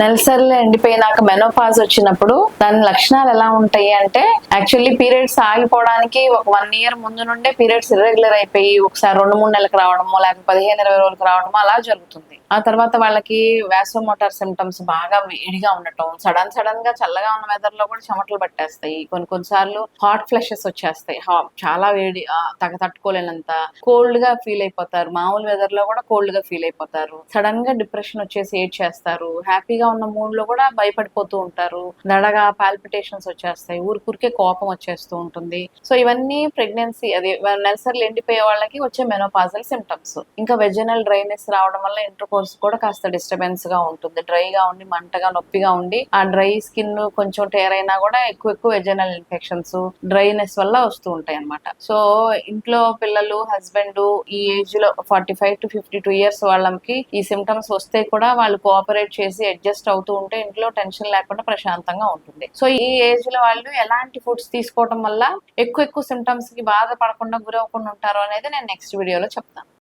నెలసరిలో ఎండిపోయినాక menopause వచ్చినప్పుడు దాని లక్షణాలు ఎలా ఉంటాయి అంటే, యాక్చువల్లీ పీరియడ్స్ ఆగిపోవడానికి ఒక 1 year ముందు నుండే పీరియడ్స్ ఇర్రెగ్యులర్ అయిపోయి ఒకసారి 2-3 నెలలకు రావడమో లేకపోతే 15-20 రోజులకు రావడమో అలా జరుగుతుంది. ఆ తర్వాత వాళ్ళకి వాసోమోటార్ సిమ్టమ్స్ బాగా వేడిగా ఉండటం, సడన్ గా చల్లగా ఉన్న వెదర్ లో కూడా చెమటలు పట్టేస్తాయి, కొన్నిసార్లు హాట్ ఫ్లషెస్ వచ్చేస్తాయి, చాలా వేడి తట్టుకోలేనంత కోల్డ్ గా ఫీల్ అయిపోతారు, మామూలు వెదర్ లో కూడా కోల్డ్ గా ఫీల్ అయిపోతారు, సడన్ గా డిప్రెషన్ వచ్చేసి ఏడ్చేస్తారు, హ్యాపీగా ఉన్న మూడ్ లో కూడా భయపడిపోతూ ఉంటారు, దడగా పాల్పిటేషన్స్ వచ్చేస్తాయి, ఊరికే కోపం వచ్చేస్తూ ఉంటుంది. సో ఇవన్నీ ప్రెగ్నెన్సీ అది నెలసరిలు ఎండిపోయే వాళ్ళకి వచ్చే మెనోపాజల్ సిమ్టమ్స్. ఇంకా వెజనల్ డ్రైనెస్ రావడం వల్ల ఇంటర్కోర్స్ కూడా కాస్త డిస్టర్బెన్స్ గా ఉంటుంది, డ్రైగా ఉండి మంటగా నొప్పిగా ఉండి ఆ డ్రై స్కిన్ కొంచెం టేర్ అయినా కూడా ఎక్కువ వెజనల్ ఇన్ఫెక్షన్స్ డ్రైనెస్ వల్ల వస్తూ ఉంటాయి అన్నమాట. సో ఇంట్లో పిల్లలు హస్బెండ్ ఈ ఏజ్ లో 45 to 52 years వాళ్ళకి ఈ సిమ్టమ్స్ వస్తే కూడా వాళ్ళు కోఆపరేట్ చేసి అడ్జస్ట్ అవుతూ ఉంటే ఇంట్లో టెన్షన్ లేకుండా ప్రశాంతంగా ఉంటుంది. సో ఈ ఏజ్ లో వాళ్ళు ఎలాంటి ఫుడ్స్ తీసుకోవడం వల్ల ఎక్కువ సిమ్టమ్స్ కి బాధపడకుండా గురవకుండా ఉంటారు అనేది నేను నెక్స్ట్ వీడియోలో చెప్తాను.